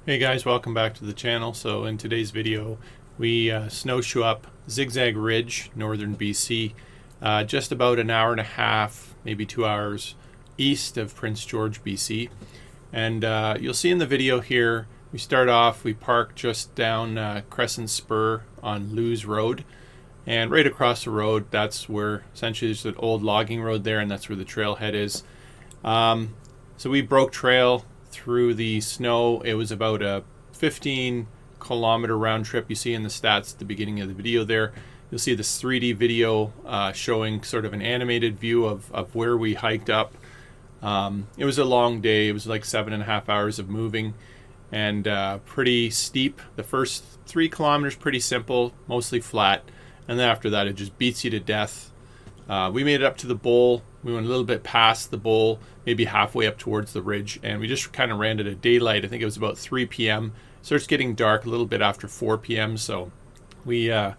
Hey guys, welcome back to the channel. So in today's video we snowshoe up ZigZag Ridge, northern BC, just about an hour and a half, maybe 2 hours east of Prince George, BC. And you'll see in the video here, we start off, we park just down Crescent Spur on Lewes Road, and right across the road, that's where essentially there's an old logging road there, and that's where the trailhead is. So we broke trail through the snow. It was about a 15-kilometer round trip. You see in the stats at the beginning of the video there, you'll see this 3D video showing sort of an animated view of where we hiked up. It was a long day. It was like 7.5 hours of moving, and pretty steep. The first 3 kilometers pretty simple, mostly flat, and then after that it just beats you to death. We made it up to the bowl. We went a little bit past the bowl, maybe halfway up towards the ridge, and we just kind of ran it at daylight. I think it was about 3 p.m. It starts getting dark a little bit after 4 p.m. So we had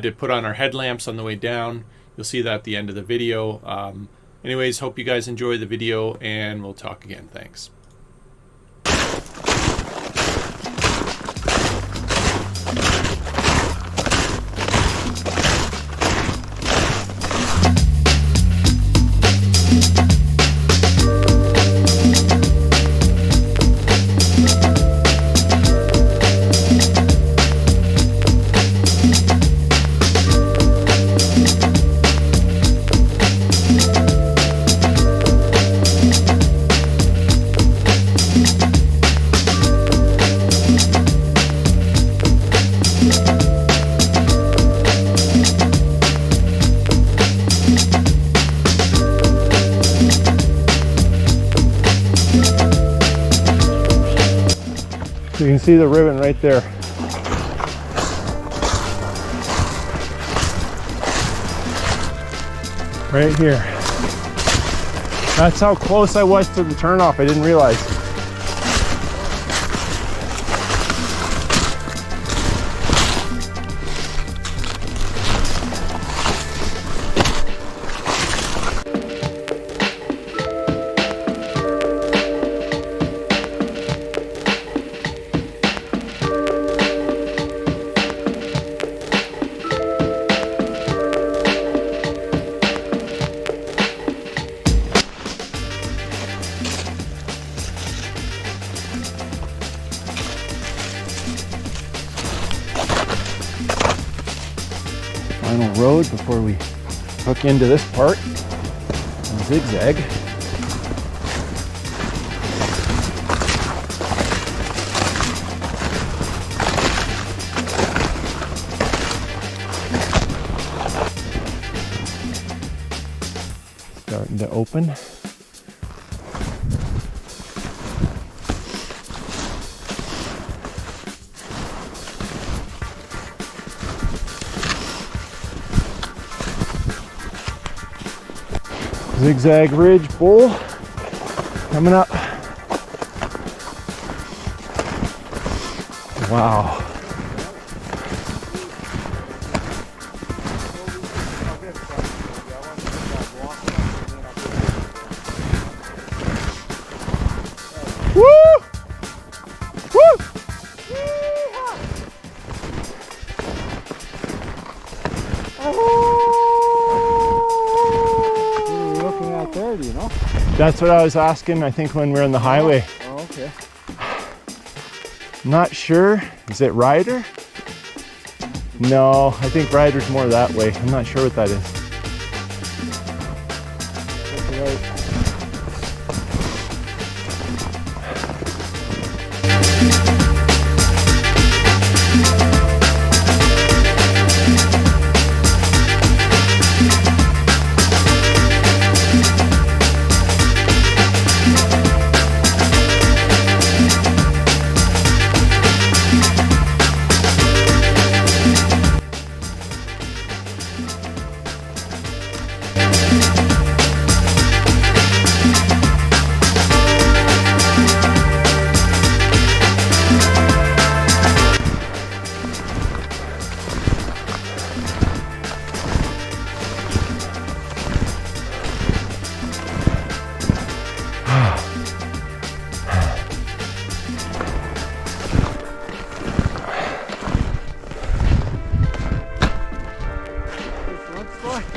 to put on our headlamps on the way down. You'll see that at the end of the video. Anyways, hope you guys enjoy the video, and we'll talk again. Thanks. You can see the ribbon right there. Right here. That's how close I was to the turnoff. I didn't realize. Final road before we hook into this part and zigzag. Starting to open. ZigZag Ridge bowl coming up. Wow. Woo! Woo! There, do you know? That's what I was asking, I think, when we were on the highway. Oh, okay. Not sure. Is it Ryder? No, I think Ryder's more that way. I'm not sure what that is. That's right.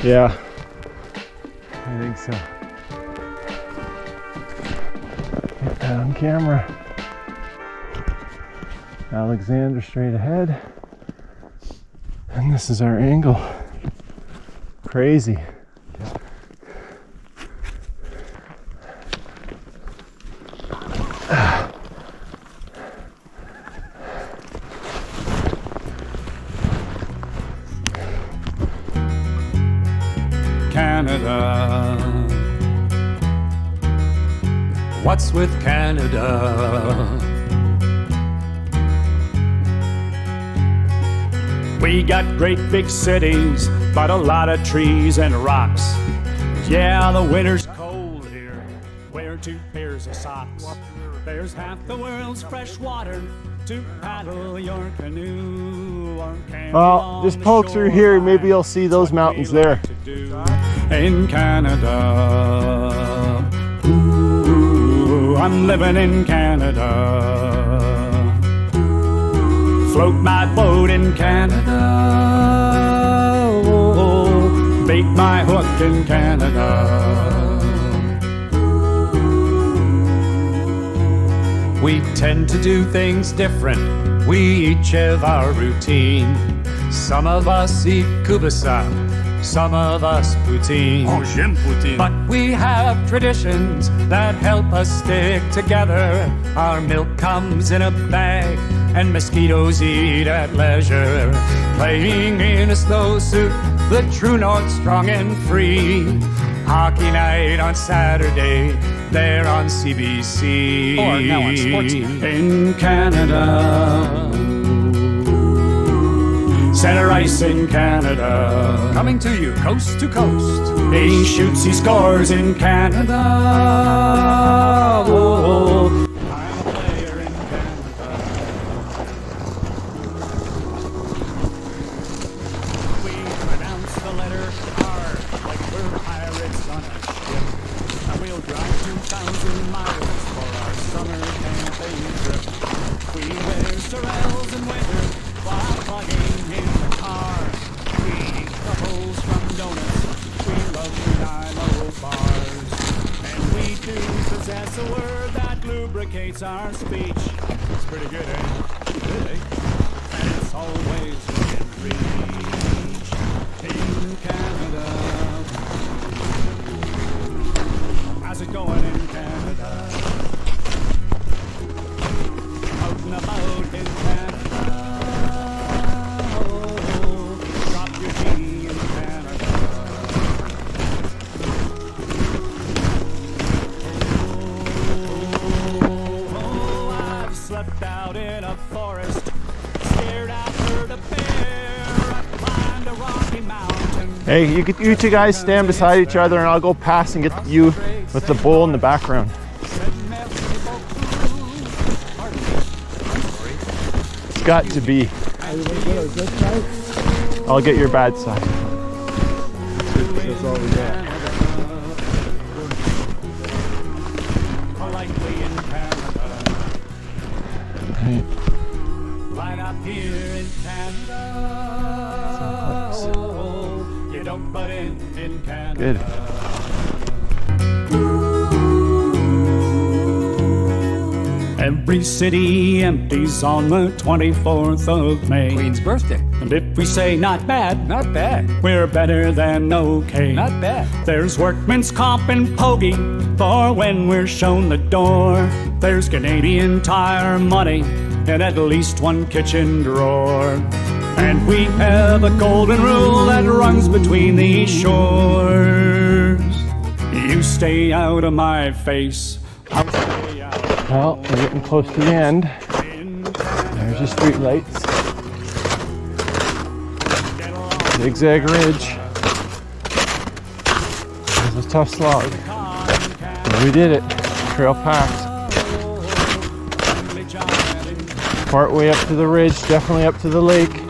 Yeah, I think so. Get that on camera. Alexander straight ahead. And this is our angle. Crazy. Canada. What's with Canada? We got great big cities, but a lot of trees and rocks. Yeah, the winter's cold here. Wear 2 pairs of socks. There's half the world's fresh water to paddle your canoe or camp. Well, just poke through here, maybe you'll see those mountains there. In Canada. Ooh, I'm living in Canada. Float my boat in Canada. Oh, bait my hook in Canada. We tend to do things different. We each have our routine. Some of us eat kubasa, some of us poutine. Oh, j'aime poutine. But we have traditions that help us stick together. Our milk comes in a bag and mosquitoes eat at leisure. Playing in a snowsuit, the true north strong and free. Hockey night on Saturday, there on CBC. Or now on Sportsnet. In Canada. Center ice in Canada. Coming to you, coast to coast. He shoots, he scores in Canada. Oh, I'm a player in Canada. We pronounce the letter R like we're pirates on a ship. And we'll drive 2,000 miles for our summer camping trip. We wear sorrels in winter while plugging in the car. We eat couples from donuts. We love Nilo bars. And we do possess a word that lubricates our speech. It's pretty good, eh? Good, eh? And it's always within reach. In Canada. How's it going in Canada? Out and about in Canada. Drop your G in Canada. Oh, I've slept out in a forest, stared after the bear. I've climbed a rocky mountain. Hey, you two guys stand beside each other and I'll go past and get you with the bowl in the background. It's got to be. I'll get your bad side. That's all we got. Politely in Canada. Right up here in Canada. Oh, you don't butt in Canada. Good. Every city empties on the 24th of May. Queen's birthday. And if we say not bad, Not bad. we're better than okay. Not bad. There's workman's comp and pogey for when we're shown the door. There's Canadian Tire money in at least one kitchen drawer. And we have a golden rule that runs between these shores. You stay out of my face, I'll stay out of Well, we're getting close to the end. There's your street lights. ZigZag Ridge. It was a tough slog. But we did it. Trail packed. Part way up to the ridge, definitely up to the lake.